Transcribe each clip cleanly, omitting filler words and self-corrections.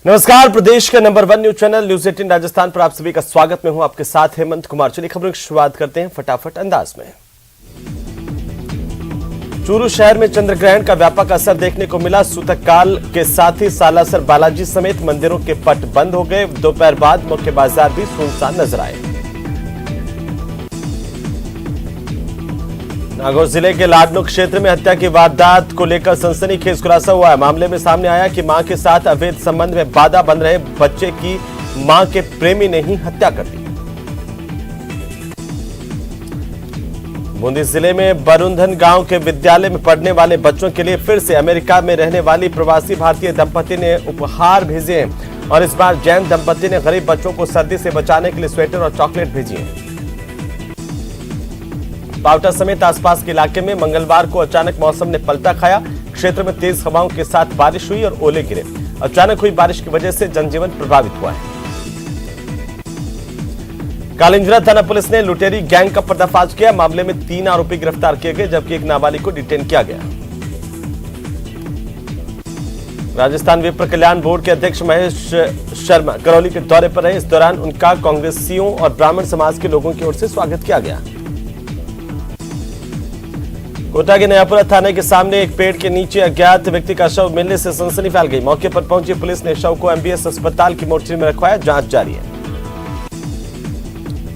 नमस्कार, प्रदेश के number 1 news channel news 18 Rajasthan पर आप सभी का स्वागत। मैं हूं आपके साथ हेमंत कुमार। चलिए खबरों की शुरुआत करते हैं फटाफट अंदाज में। चूरू शहर में चंद्र ग्रहण का व्यापक असर देखने को मिला। सूतक काल के साथ ही सालासर बालाजी समेत मंदिरों के पट बंद हो गए। दोपहर बाद मुख्य बाजार भी सुनसान नजर आए। नागौर जिले के लाडनू क्षेत्र में हत्या की वारदात को लेकर सनसनीखेज खुलासा हुआ है। मामले में सामने आया कि मां के साथ अवैध संबंध में बाधा बन रहे बच्चे की मां के प्रेमी ने ही हत्या कर दी। बूंदी जिले में बरुंधन गांव के विद्यालय में पढ़ने वाले बच्चों के लिए फिर से अमेरिका में रहने वाली प्रवासी भारतीय दंपति ने उपहार भेजे हैं और इस बार जैन दंपति ने गरीब बच्चों को सर्दी से बचाने के लिए स्वेटर और चॉकलेट भेजी है। पावटा समेत आसपास के इलाके में मंगलवार को अचानक मौसम ने पलटा खाया। क्षेत्र में तेज हवाओं के साथ बारिश हुई और ओले गिरे। अचानक हुई बारिश की वजह से जनजीवन प्रभावित हुआ है। कालिंजरा थाना पुलिस ने लुटेरी गैंग का पर्दाफाश किया। मामले में 3 आरोपी गिरफ्तार किए गए जबकि एक नाबालिग को डिटेन किया गया। राजस्थान विप्र कल्याण बोर्ड के अध्यक्ष महेश शर्मा करौली के दौरे पर रहे। इस दौरान उनका कांग्रेसियों और ब्राह्मण समाज के लोगों की ओर से स्वागत किया गया। कोटा के नयापुरा थाने के सामने एक पेड़ के नीचे अज्ञात व्यक्ति का शव मिलने से सनसनी फैल गई। मौके पर पहुंची पुलिस ने शव को एमबीएस अस्पताल की मोर्चरी में रखवाया। जांच जारी है।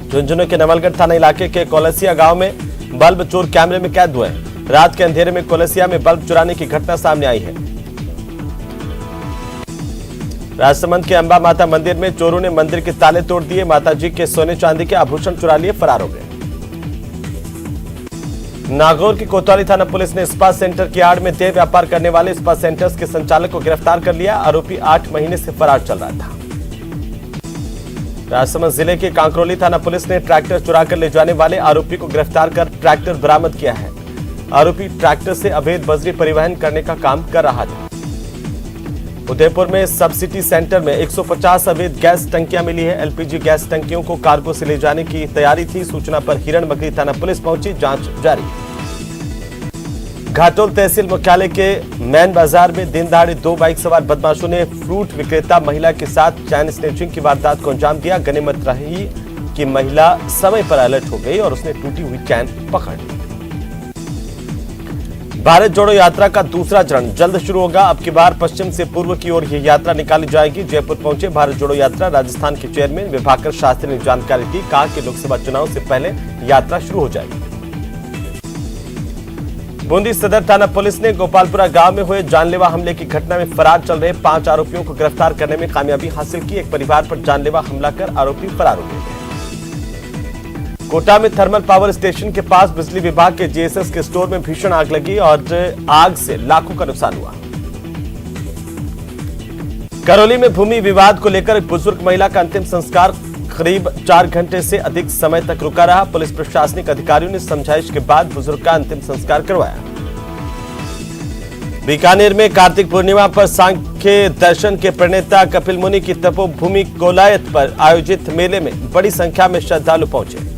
झुंझुनू के नवलगढ़ थाना इलाके के कोलसिया गांव में बल्ब चोर कैमरे में कैद हुए। रात के अंधेरे में कोलसिया में बल्ब चुराने की घटना सामने आई है। राजसमंद के अंबा माता मंदिर में चोरों ने मंदिर के ताले तोड़ दिए। माता जी के सोने चांदी के आभूषण चुरा लिए फरार हो गए। नागौर की कोतवाली थाना पुलिस ने स्पा सेंटर की आड़ में देह व्यापार करने वाले स्पा सेंटर्स के संचालक को गिरफ्तार कर लिया। आरोपी 8 महीने से फरार चल रहा था। राजसमंद जिले के कांकरोली थाना पुलिस ने ट्रैक्टर चुरा कर ले जाने वाले आरोपी को गिरफ्तार कर ट्रैक्टर बरामद किया है। आरोपी ट्रैक्टर से अवैध बजरी परिवहन करने का काम कर रहा था। उदयपुर में सबसिडी सेंटर में 150 अवैध गैस टंकियां मिली है। एलपीजी गैस टंकियों को कार्गो से ले जाने की तैयारी थी। सूचना पर हिरणमगरी थाना पुलिस पहुंची। जांच जारी। घाटोल तहसील मुख्यालय के मैन बाजार में दिन दहाड़े 2 बाइक सवार बदमाशों ने फ्रूट विक्रेता महिला के साथ चैन स्नैचिंग की वारदात को अंजाम दिया। गनीमत रही कि महिला समय पर अलर्ट हो गई और उसने टूटी हुई चैन पकड़ ली। भारत जोड़ो यात्रा का दूसरा चरण जल्द शुरू होगा। अब की बार पश्चिम से पूर्व की ओर यह यात्रा निकाली जाएगी। जयपुर पहुंचे भारत जोड़ो यात्रा राजस्थान के चेयरमैन विभाकर शास्त्री ने जानकारी दी। कहा कि लोकसभा चुनाव से पहले यात्रा शुरू हो जाएगी। बूंदी सदर थाना पुलिस ने गोपालपुरा गांव में हुए जानलेवा हमले की घटना में फरार चल रहे 5 आरोपियों को गिरफ्तार करने में कामयाबी हासिल की। एक परिवार पर जानलेवा हमला कर आरोपी फरार हो गए। कोटा में थर्मल पावर स्टेशन के पास बिजली विभाग के जीएसएस के स्टोर में भीषण आग लगी और आग से लाखों का नुकसान हुआ। करौली में भूमि विवाद को लेकर एक बुजुर्ग महिला का अंतिम संस्कार करीब 4 घंटे से अधिक समय तक रुका रहा। पुलिस प्रशासनिक अधिकारियों ने समझाइश के बाद बुजुर्ग का अंतिम संस्कार करवाया। बीकानेर में कार्तिक पूर्णिमा पर सांख्य दर्शन के प्रणेता कपिल मुनि की तपोभूमि कोलायत पर आयोजित मेले में बड़ी संख्या में श्रद्धालु पहुंचे।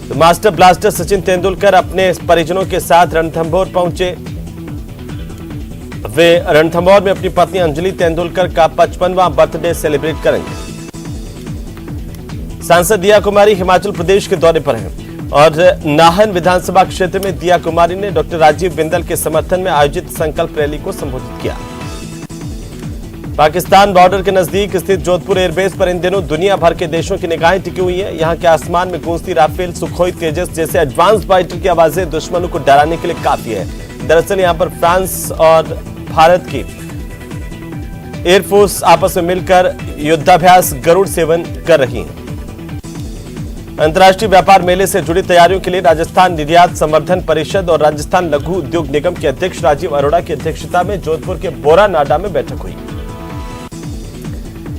तो मास्टर ब्लास्टर सचिन तेंदुलकर अपने परिजनों के साथ रणथंभौर पहुंचे। वे रणथंभौर में अपनी पत्नी अंजलि तेंदुलकर का 55वां बर्थडे सेलिब्रेट करेंगे। सांसद दिया कुमारी हिमाचल प्रदेश के दौरे पर हैं और नाहन विधानसभा क्षेत्र में दिया कुमारी ने डॉक्टर राजीव बिंदल के समर्थन में आयोजित संकल्प रैली को संबोधित किया। पाकिस्तान बॉर्डर के नजदीक स्थित जोधपुर एयरबेस पर इन दिनों दुनिया भर के देशों की निगाहें टिकी हुई हैं। यहां के आसमान में गूंजती राफेल, सुखोई, तेजस जैसे एडवांस फाइटर की आवाजें दुश्मनों को डराने के लिए काफी है। दरअसल यहां पर फ्रांस और भारत की एयरफोर्स आपस में मिलकर युद्धाभ्यास गरुड़ सेवन कर रही है। अंतर्राष्ट्रीय व्यापार मेले से जुड़ी तैयारियों के लिए राजस्थान निर्यात संवर्धन परिषद और राजस्थान लघु उद्योग निगम के अध्यक्ष राजीव अरोड़ा की अध्यक्षता में जोधपुर के बोरा नाडा में बैठक हुई।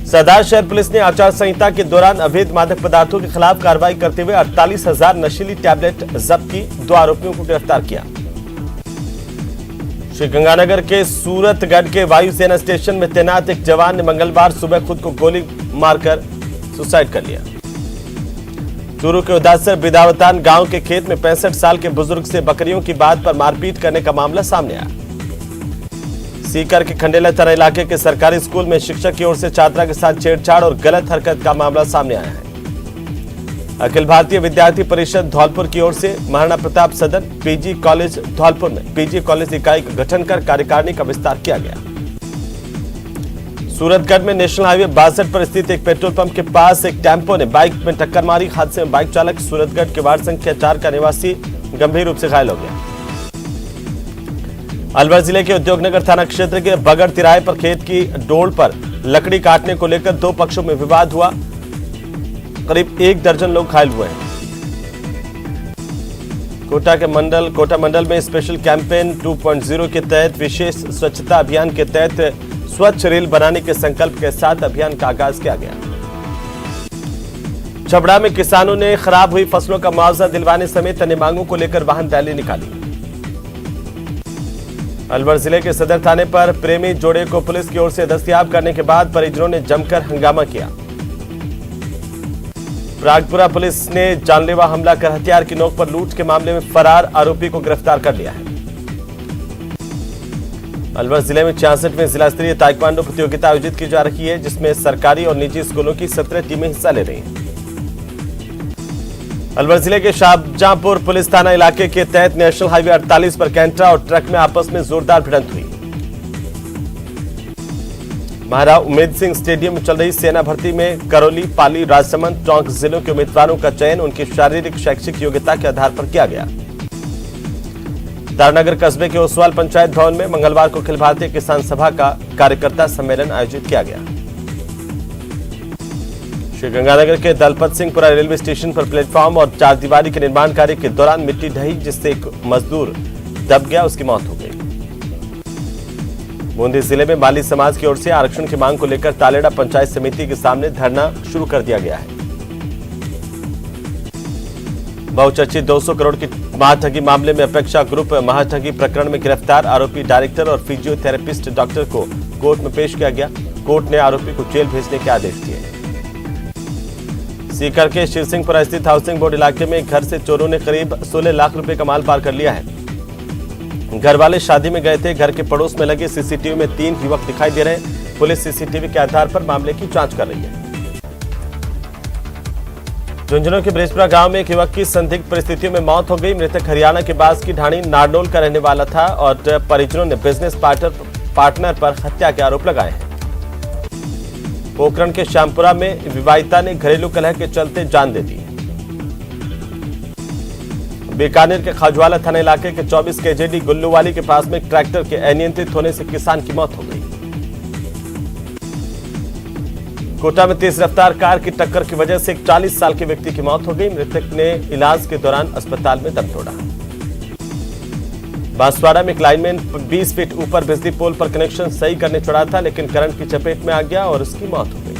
सरदार शहर पुलिस ने आचार संहिता के दौरान अवैध मादक पदार्थों के खिलाफ कार्रवाई करते हुए 48,000 नशीली टैबलेट जब्त की। 2 आरोपियों को गिरफ्तार किया। श्रीगंगानगर के सूरतगढ़ के वायुसेना स्टेशन में तैनात एक जवान ने मंगलवार सुबह खुद को गोली मारकर सुसाइड कर लिया। चूरू के उदासर बिदावतान गांव के खेत में 65 साल के बुजुर्ग से बकरियों की बात पर मारपीट करने का मामला सामने आया। सीकर के खंडेला थाना इलाके के सरकारी स्कूल में शिक्षक की ओर से छात्रा के साथ छेड़छाड़ और गलत हरकत का मामला सामने आया है। अखिल भारतीय विद्यार्थी परिषद धौलपुर की ओर से महाराणा प्रताप सदन पीजी कॉलेज धौलपुर में पीजी कॉलेज इकाई का गठन कर कार्यकारिणी का विस्तार किया गया। सूरतगढ़ में नेशनल हाईवे 62 पर स्थित एक पेट्रोल पंप के पास एक टेम्पो ने बाइक में टक्कर मारी। हादसे में बाइक चालक सूरतगढ़ के वार्ड संख्या 4 का निवासी गंभीर रूप से घायल हो गया। अलवर जिले के उद्योगनगर थाना क्षेत्र के बगड़ तिराहे पर खेत की डोल पर लकड़ी काटने को लेकर दो पक्षों में विवाद हुआ। करीब 1 दर्जन लोग घायल हुए हैं। कोटा मंडल में स्पेशल कैंपेन 2.0 के तहत विशेष स्वच्छता अभियान के तहत स्वच्छ रेल बनाने के संकल्प के साथ अभियान का आगाज किया गया। छबड़ा में किसानों ने खराब हुई फसलों का मुआवजा दिलवाने समेत अन्य मांगों को लेकर वाहन रैली निकाली। अलवर जिले के सदर थाने पर प्रेमी जोड़े को पुलिस की ओर से दस्तयाब करने के बाद परिजनों ने जमकर हंगामा किया। प्रागपुरा पुलिस ने जानलेवा हमला कर हथियार की नोक पर लूट के मामले में फरार आरोपी को गिरफ्तार कर लिया है। अलवर जिले में 66वें जिला स्तरीय ताइक्वांडो प्रतियोगिता आयोजित की जा रही है, जिसमें सरकारी और निजी स्कूलों की 17 टीमें हिस्सा ले रही हैं। अलवर जिले के शाहजहांपुर पुलिस थाना इलाके के तहत नेशनल हाईवे 48 पर कैंटरा और ट्रक में आपस में जोरदार भिड़ंत हुई। महाराजा उम्मेद सिंह स्टेडियम में चल रही सेना भर्ती में करौली, पाली, राजसमंद, टोंक जिलों के उम्मीदवारों का चयन उनकी शारीरिक शैक्षिक योग्यता के आधार पर किया गया। तारानगर कस्बे के ओसवाल पंचायत भवन में मंगलवार को अखिल भारतीय किसान सभा का कार्यकर्ता सम्मेलन आयोजित किया गया। श्रीगंगानगर के दलपत सिंहपुरा रेलवे स्टेशन पर प्लेटफॉर्म और चारदीवारी के निर्माण कार्य के दौरान मिट्टी ढही, जिससे एक मजदूर दब गया, उसकी मौत हो गई। बूंदी जिले में माली समाज की ओर से आरक्षण की मांग को लेकर तालेड़ा पंचायत समिति के सामने धरना शुरू कर दिया गया है। बहुचर्चित 200 करोड़ की महाठगी मामले में अपेक्षा ग्रुप महाठगी प्रकरण में गिरफ्तार आरोपी डायरेक्टर और फिजियोथेरेपिस्ट डॉक्टर को कोर्ट में पेश किया गया। कोर्ट ने आरोपी को जेल भेजने के आदेश दिए। सीकर के शिवसिंहपुरा स्थित हाउसिंग बोर्ड इलाके में घर से चोरों ने करीब 16 लाख रुपए का माल पार कर लिया है। घर वाले शादी में गए थे। घर के पड़ोस में लगे सीसीटीवी में 3 युवक दिखाई दे रहे हैं। पुलिस सीसीटीवी के आधार पर मामले की जांच कर रही है। झुंझुनू के ब्रिजपुरा गांव में एक युवक की संदिग्ध परिस्थितियों में मौत हो गई। मृतक हरियाणा के बास की ढाणी नारनौल का रहने वाला था और परिजनों ने बिजनेस पार्टनर पर हत्या के आरोप लगाए हैं। पोखरण के श्यामपुरा में विवाहिता ने घरेलू कलह के चलते जान दे दी। बीकानेर के खाजवाला थाना इलाके के 24 केजेडी गुल्लूवाली के पास में ट्रैक्टर के अनियंत्रित होने से किसान की मौत हो गई। कोटा में तेज रफ्तार कार की टक्कर की वजह से एक 40 साल के व्यक्ति की मौत हो गई। मृतक ने इलाज के दौरान अस्पताल में दम तोड़ा। बांसवाड़ा में एक लाइनमैन 20 फीट ऊपर बिजली पोल पर कनेक्शन सही करने चढ़ा था, लेकिन करंट की चपेट में आ गया और उसकी मौत हो गई।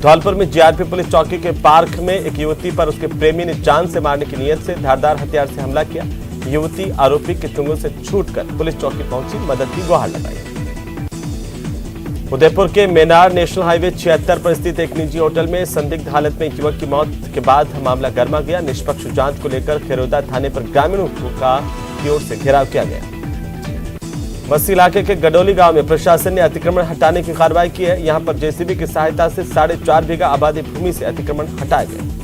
धौलपुर में जीआरपी पुलिस चौकी के पार्क में एक युवती पर उसके प्रेमी ने जान से मारने की नियत से धारदार हथियार से हमला किया। युवती आरोपी के चंगुल से छूटकर पुलिस चौकी पहुंची, मदद की गुहार लगाई। उदयपुर के मेनार नेशनल हाईवे 76 पर स्थित एक निजी होटल में संदिग्ध हालत में एक युवक की मौत के बाद मामला गर्मा गया। निष्पक्ष जांच को लेकर खेरोदा थाने पर ग्रामीणों की ओर से घेराव किया गया। बस्ती इलाके के गडोली गांव में प्रशासन ने अतिक्रमण हटाने की कार्रवाई की है। यहां पर जेसीबी की सहायता से 4.5 बीघा आबादी भूमि से अतिक्रमण हटाए गए।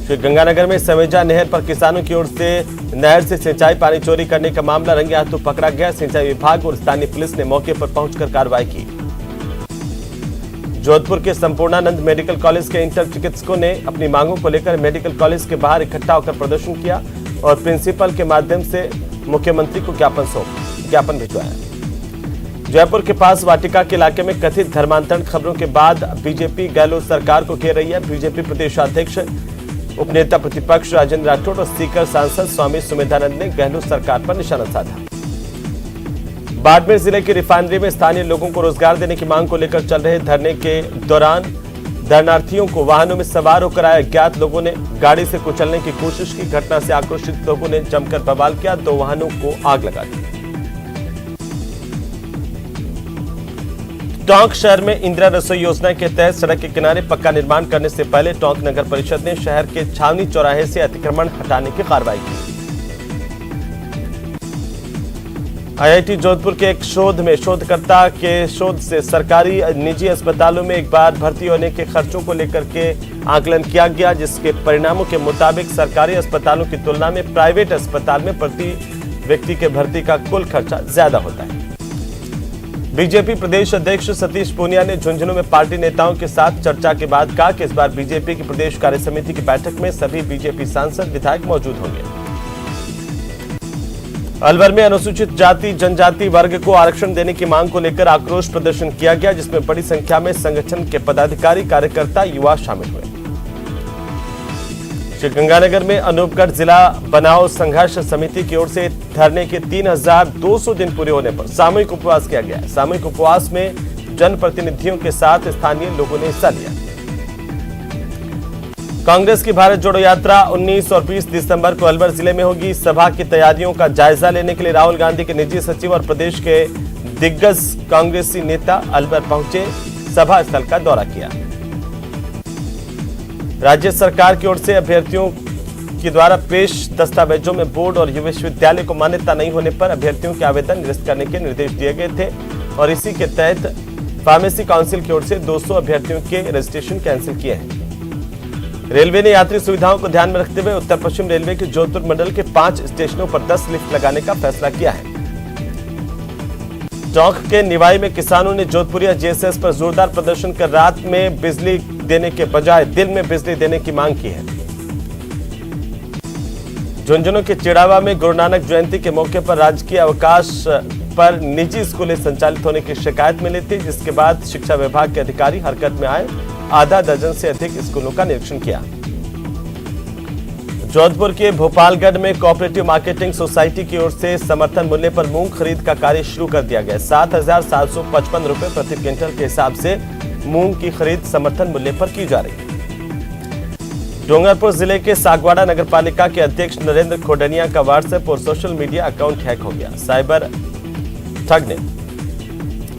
श्रीगंगानगर में समेजा नहर पर किसानों की ओर से नहर से सिंचाई पानी चोरी करने का मामला रंगे हाथों पकड़ा गया। सिंचाई विभाग और स्थानीय पुलिस ने मौके पर पहुंचकर कार्रवाई की। जोधपुर के संपूर्णानंद मेडिकल कॉलेज के इंटर चिकित्सकों ने अपनी मांगों को लेकर मेडिकल कॉलेज के बाहर इकट्ठा होकर प्रदर्शन किया और प्रिंसिपल के माध्यम से मुख्यमंत्री को ज्ञापन भिजवाया। जयपुर के पास वाटिका के इलाके में कथित धर्मांतरण खबरों के बाद बीजेपी गहलोत सरकार को घेर रही है। बीजेपी प्रदेशाध्यक्ष उपनेता प्रतिपक्ष राजेंद्र राठौड़ और सीकर सांसद स्वामी सुमेधानंद ने गहलोत सरकार पर निशाना साधा। बाड़मेर जिले की रिफाइनरी में स्थानीय लोगों को रोजगार देने की मांग को लेकर चल रहे धरने के दौरान धरनार्थियों को वाहनों में सवार होकर आए अज्ञात लोगों ने गाड़ी से कुचलने की कोशिश की। घटना से आक्रोशित लोगों ने जमकर बवाल किया। 2 वाहनों को आग लगा दी। टोंक शहर में इंदिरा रसोई योजना के तहत सड़क के किनारे पक्का निर्माण करने से पहले टोंक नगर परिषद ने शहर के छावनी चौराहे से अतिक्रमण हटाने की कार्रवाई की। आईआईटी जोधपुर के एक शोध में शोधकर्ता के शोध से सरकारी निजी अस्पतालों में एक बार भर्ती होने के खर्चों को लेकर के आकलन किया गया, जिसके परिणामों के मुताबिक सरकारी अस्पतालों की तुलना में प्राइवेट अस्पताल में प्रति व्यक्ति के भर्ती का कुल खर्चा ज्यादा होता है। बीजेपी प्रदेश अध्यक्ष सतीश पूनिया ने झुंझुनू में पार्टी नेताओं के साथ चर्चा के बाद कहा कि इस बार बीजेपी की प्रदेश कार्य समिति की बैठक में सभी बीजेपी सांसद विधायक मौजूद होंगे। अलवर में अनुसूचित जाति जनजाति वर्ग को आरक्षण देने की मांग को लेकर आक्रोश प्रदर्शन किया गया, जिसमें बड़ी संख्या में संगठन के पदाधिकारी कार्यकर्ता युवा शामिल हुए। श्रीगंगानगर में अनूपगढ़ जिला बनाओ संघर्ष समिति की ओर से धरने के 3200 दिन पूरे होने पर सामूहिक उपवास किया गया। सामूहिक उपवास में जनप्रतिनिधियों के साथ स्थानीय लोगों ने हिस्सा लिया। कांग्रेस की भारत जोड़ो यात्रा 19 और 20 दिसंबर को अलवर जिले में होगी। सभा की तैयारियों का जायजा लेने के लिए राहुल गांधी के निजी सचिव और प्रदेश के दिग्गज कांग्रेसी नेता अलवर पहुंचे, सभा स्थल का दौरा किया। राज्य सरकार की ओर से अभ्यर्थियों के द्वारा पेश दस्तावेजों में बोर्ड और विश्वविद्यालय को मान्यता नहीं होने पर अभ्यर्थियों के आवेदन निरस्त करने के निर्देश दिए गए थे और इसी के तहत फार्मेसी काउंसिल की ओर से 200 अभ्यर्थियों के रजिस्ट्रेशन कैंसिल किए हैं। रेलवे ने यात्री सुविधाओं को ध्यान में रखते हुए उत्तर पश्चिम रेलवे के जोधपुर मंडल के 5 स्टेशनों पर 10 लिफ्ट लगाने का फैसला किया है। टोंक के निवाई में किसानों ने जोधपुरिया जेएसएस पर जोरदार प्रदर्शन कर रात में बिजली देने के बजाय दिन में बिजली देने की मांग की है। झुंझुनू के चिड़ावा में गुरु नानक जयंती के मौके पर राजकीय अवकाश पर निजी स्कूलें संचालित होने की शिकायत मिली थी, जिसके बाद शिक्षा विभाग के अधिकारी हरकत में आए, आधा दर्जन से अधिक स्कूलों का निरीक्षण किया। जोधपुर के भोपालगढ़ में कोऑपरेटिव मार्केटिंग सोसाइटी की ओर से समर्थन मूल्य पर मूंग खरीद का कार्य शुरू कर दिया गया। 7,755 रुपए प्रति क्विंटल के हिसाब से मूंग की खरीद समर्थन मूल्य पर की जा रही है। डूंगरपुर जिले के सागवाड़ा नगरपालिका के अध्यक्ष नरेंद्र खोडनिया का व्हाट्सएप और सोशल मीडिया अकाउंट हैक हो गया। साइबर ठग ने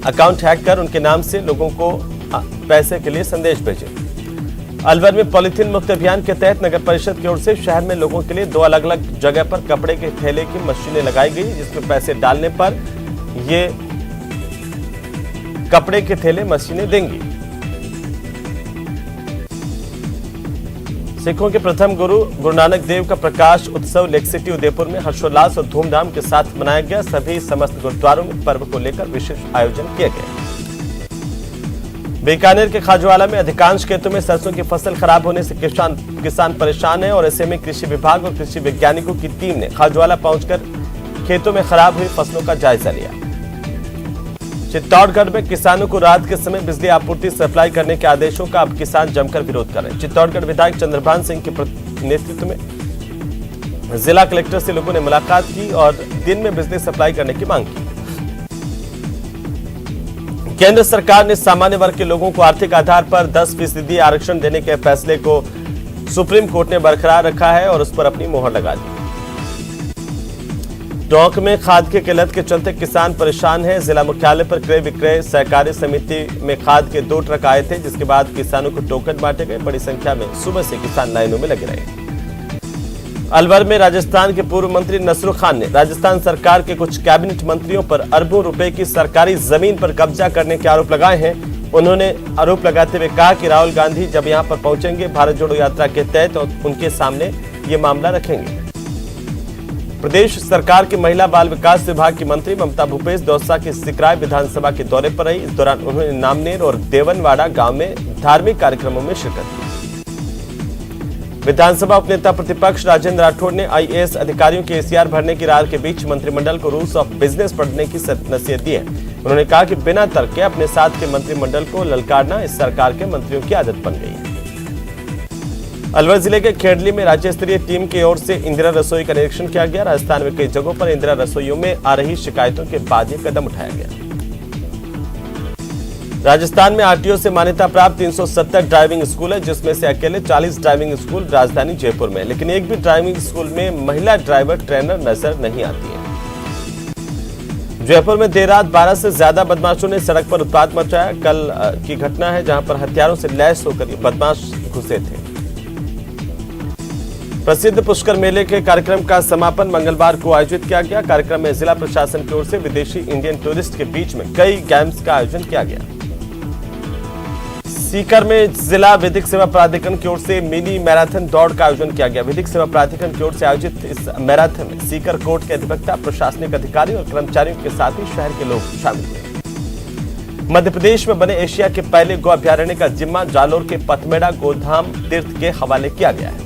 अकाउंट हैक कर उनके नाम से लोगों को पैसे के लिए संदेश भेजे। अलवर में पॉलिथीन मुक्त अभियान के तहत नगर परिषद की ओर से शहर में लोगों के लिए 2 अलग-अलग जगह पर कपड़े के थैले की मशीनें लगाई गई, जिसमें पैसे डालने पर ये कपड़े के थैले मशीनें देंगी। सिखों के प्रथम गुरु नानक देव का प्रकाश उत्सव लेक सिटी उदयपुर में हर्षोल्लास और धूमधाम के साथ मनाया गया। सभी समस्त गुरुद्वारों में पर्व को लेकर विशेष आयोजन किए गए। बीकानेर के खाजवाला में अधिकांश खेतों में सरसों की फसल खराब होने से किसान परेशान है और ऐसे में कृषि विभाग और कृषि वैज्ञानिकों की टीम ने खाजवाला पहुंचकर खेतों में खराब हुई फसलों का जायजा लिया। चित्तौड़गढ़ में किसानों को रात के समय बिजली आपूर्ति सप्लाई करने के आदेशों का अब किसान जमकर विरोध कर रहे हैं। चित्तौड़गढ़ विधायक चंद्रभान सिंह के नेतृत्व में जिला कलेक्टर से लोगों ने मुलाकात की और दिन में बिजली सप्लाई करने की मांग की। केंद्र सरकार ने सामान्य वर्ग के लोगों को आर्थिक आधार पर 10% आरक्षण देने के फैसले को सुप्रीम कोर्ट ने बरकरार रखा है और उस पर अपनी मोहर लगा दी। टोंक में खाद की किल्लत के चलते किसान परेशान हैं। जिला मुख्यालय पर क्रय विक्रय सहकारी समिति में खाद के 2 ट्रक आए थे, जिसके बाद किसानों को टोकन बांटे गए। बड़ी संख्या में सुबह से किसान लाइनों में लगे रहे। अलवर में राजस्थान के पूर्व मंत्री नसरुल खान ने राजस्थान सरकार के कुछ कैबिनेट मंत्रियों पर अरबों रुपए की सरकारी जमीन पर कब्जा करने के आरोप लगाए हैं। उन्होंने आरोप लगाते हुए कहा कि राहुल गांधी जब यहां पर पहुंचेंगे भारत जोड़ो यात्रा के तहत तो उनके सामने ये मामला रखेंगे। प्रदेश सरकार के महिला बाल विकास विभाग की मंत्री ममता भूपेश दौसा के सिकराय विधानसभा के दौरे पर रही। इस दौरान उन्होंने नामनेर और देवनवाड़ा गांव में धार्मिक कार्यक्रमों में शिरकत की। विधानसभा उपनेता प्रतिपक्ष राजेंद्र राठौड़ ने आईएएस अधिकारियों के एसीआर भरने की रार के बीच मंत्रिमंडल को रूल्स ऑफ बिजनेस पढ़ने की नसीहत दी है। उन्होंने कहा कि बिना तर्क के अपने साथ के मंत्रिमंडल को ललकारना इस सरकार के मंत्रियों की आदत बन गई है। अलवर जिले के खेड़ली में राज्य स्तरीय टीम की ओर से इंदिरा रसोई का निरीक्षण किया गया। राजस्थान में कई जगहों पर इंदिरा रसोइयों में आ रही शिकायतों के बाद ये कदम उठाया गया। राजस्थान में आरटीओ से मान्यता प्राप्त 370 ड्राइविंग स्कूल है, जिसमें से अकेले 40 ड्राइविंग स्कूल राजधानी जयपुर में, लेकिन एक भी ड्राइविंग स्कूल में महिला ड्राइवर ट्रेनर नजर नहीं आती है। जयपुर में देर रात 12 से ज्यादा बदमाशों ने सड़क पर उत्पात मचाया। कल की घटना है जहां पर हथियारों से लैस होकर बदमाश घुसे थे। प्रसिद्ध पुष्कर मेले के कार्यक्रम का समापन मंगलवार को आयोजित किया गया। कार्यक्रम में जिला प्रशासन की ओर से विदेशी इंडियन टूरिस्ट के बीच में कई गेम्स का आयोजन किया गया। सीकर में जिला विधिक सेवा प्राधिकरण की ओर से मिनी मैराथन दौड़ का आयोजन किया गया। विधिक सेवा प्राधिकरण की ओर से आयोजित इस मैराथन में सीकर कोर्ट के अधिवक्ता, प्रशासनिक अधिकारी और कर्मचारियों के साथ ही शहर के लोग शामिल हुए। मध्य प्रदेश में बने एशिया के पहले गौ अभ्यारण्य का जिम्मा जालोर के पथमेड़ा गोधाम तीर्थ के हवाले किया गया है।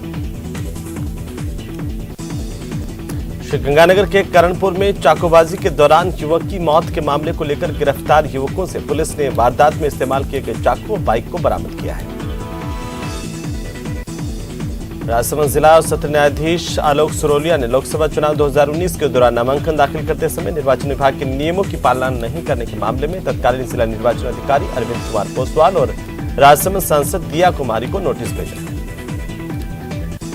श्रीगंगानगर के करणपुर में चाकूबाजी के दौरान युवक की मौत के मामले को लेकर गिरफ्तार युवकों से पुलिस ने वारदात में इस्तेमाल किए गए चाकू और बाइक को बरामद किया है। राजसमंद जिला और सत्र न्यायाधीश आलोक सुरोलिया ने लोकसभा चुनाव 2019 के दौरान नामांकन दाखिल करते समय निर्वाचन विभाग के नियमों की पालना नहीं करने के मामले में तत्कालीन जिला निर्वाचन अधिकारी अरविंद कुमार पोसवाल और राजसमंद सांसद दिया कुमारी को नोटिस भेजा।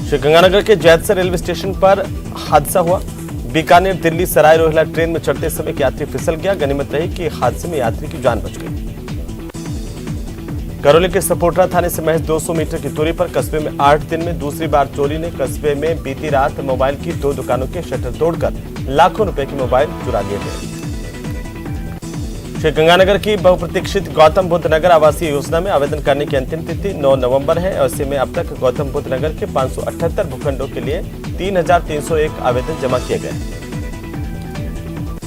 श्रीगंगानगर के जैतसर रेलवे स्टेशन पर हादसा हुआ। बीकानेर दिल्ली सराय रोहिला ट्रेन में चढ़ते समय एक यात्री फिसल गया। गनीमत रही कि हादसे में यात्री की जान बच गई। करौली के सपोटरा थाने से महज 200 मीटर की दूरी पर कस्बे में 8 दिन में दूसरी बार चोरी ने कस्बे में बीती रात मोबाइल की 2 दुकानों के शटर तोड़कर लाखों रुपए के मोबाइल चुरा लिए गए। श्रीगंगानगर की बहुप्रतीक्षित गौतम बुद्ध नगर आवासीय योजना में आवेदन करने की अंतिम तिथि 9 नवंबर है। ऐसे में अब तक गौतम बुद्ध नगर के 578 भूखंडों के लिए 3301 आवेदन जमा किए गए।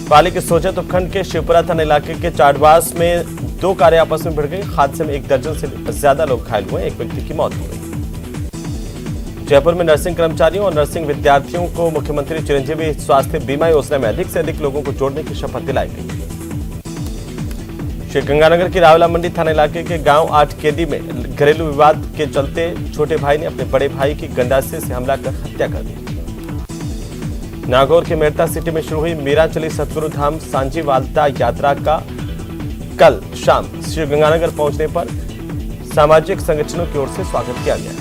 पाली के सोजत उपखंड के शिवपुरा थाना इलाके के चाडवास में 2 कारें आपस में भिड़ गई। हादसे में 1 दर्जन से ज्यादा लोग घायल हुए। एक व्यक्ति की मौत हो गई। जयपुर में नर्सिंग कर्मचारियों और नर्सिंग विद्यार्थियों को मुख्यमंत्री चिरंजीवी स्वास्थ्य बीमा योजना में अधिक से अधिक लोगों को जोड़ने की शपथ दिलाई गई। श्रीगंगानगर की रावला मंडी थाना इलाके के गांव 8 केडी में घरेलू विवाद के चलते छोटे भाई ने अपने बड़े भाई की गंडासे से हमला कर हत्या कर दी। नागौर के मेरता सिटी में शुरू हुई मीरा चली सतगुरु धाम सांझी वालता यात्रा का कल शाम श्रीगंगानगर पहुंचने पर सामाजिक संगठनों की ओर से स्वागत किया गया।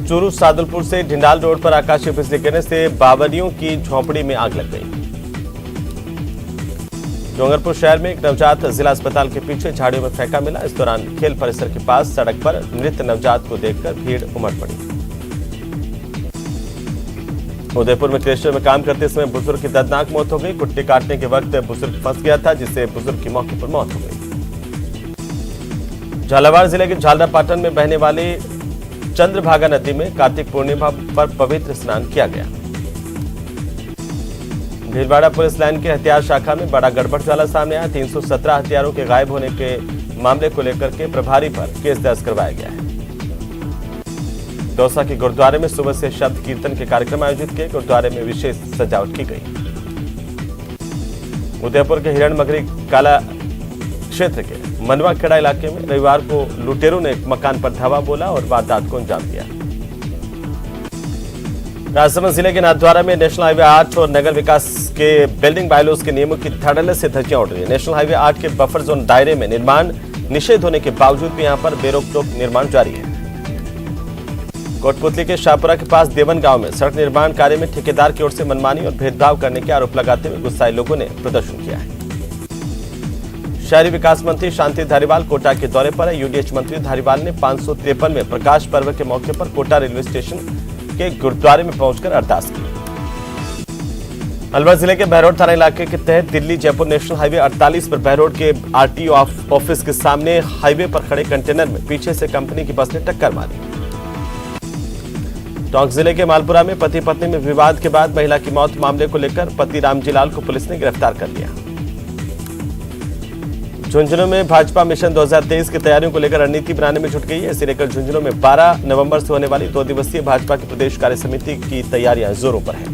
चूरू सादुलपुर से ढिंडाल रोड पर आकाशीय बिजली गिरने से बावरियों की झोंपड़ी में आग लग गई। डूंगरपुर शहर में एक नवजात जिला अस्पताल के पीछे झाड़ियों में फेंका मिला। इस दौरान खेल परिसर के पास सड़क पर मृत नवजात को देखकर भीड़ उमड़ पड़ी। उदयपुर में क्रेशर में काम करते समय बुजुर्ग की दर्दनाक मौत हो गई। कुट्टी काटने के वक्त बुजुर्ग फंस गया था, जिससे बुजुर्ग की मौके पर मौत हो गई। झालावाड़ जिले के झालरापाटन में बहने वाली चंद्रभागा नदी में कार्तिक पूर्णिमा पर पवित्र स्नान किया गया। भीलवाड़ा पुलिस लाइन के हथियार शाखा में बड़ा गड़बड़झाला सामने आया। 317 हथियारों के गायब होने के मामले को लेकर के प्रभारी पर केस दर्ज करवाया गया है। दौसा के गुरुद्वारे में सुबह से शब्द कीर्तन के कार्यक्रम आयोजित किए। गुरुद्वारे में विशेष सजावट की गई। उदयपुर के हिरणमगरी काला क्षेत्र के मनवा खेड़ा इलाके में रविवार को लुटेरों ने एक मकान पर धावा बोला और वारदात को अंजाम दिया। राजसमंद जिले के नाथद्वारा में नेशनल हाईवे 8 और नगर विकास के बिल्डिंग बायलॉज के नियमों की धड़ल्ले से धज्जियां उड़ रही है। नेशनल हाईवे 8 के बफर जोन दायरे में निर्माण निषेध होने के बावजूद भी यहां पर बेरोक-टोक निर्माण जारी है। कोटपुतली के शाहपुरा के पास देवन गांव में सड़क निर्माण कार्य में ठेकेदार की ओर से मनमानी और भेदभाव करने के आरोप लगाते हुए गुस्साए लोगों ने प्रदर्शन किया है। शहरी विकास मंत्री शांति धारीवाल कोटा के दौरे पर है। यूडीएच मंत्री धारीवाल ने 553 में प्रकाश पर्व के मौके पर कोटा रेलवे स्टेशन के गुरुद्वारे में पहुंचकर अरदास की। अलवर जिले के बहरोड थाना इलाके के तहत दिल्ली जयपुर नेशनल हाईवे 48 पर बहरोड के आरटीओ ऑफिस के सामने हाईवे पर खड़े कंटेनर में पीछे से कंपनी की बस ने टक्कर मारी। टोंक जिले के मालपुरा में पति पत्नी में विवाद के बाद महिला की मौत मामले को लेकर पति रामजीलाल को पुलिस ने गिरफ्तार कर लिया। झुंझुनू में भाजपा मिशन 2023 की तैयारियों को लेकर रणनीति बनाने में जुट गई है। इसे लेकर झुंझुनू में 12 नवंबर से होने वाली 2 दिवसीय भाजपा की प्रदेश कार्य समिति की तैयारियां जोरों पर है।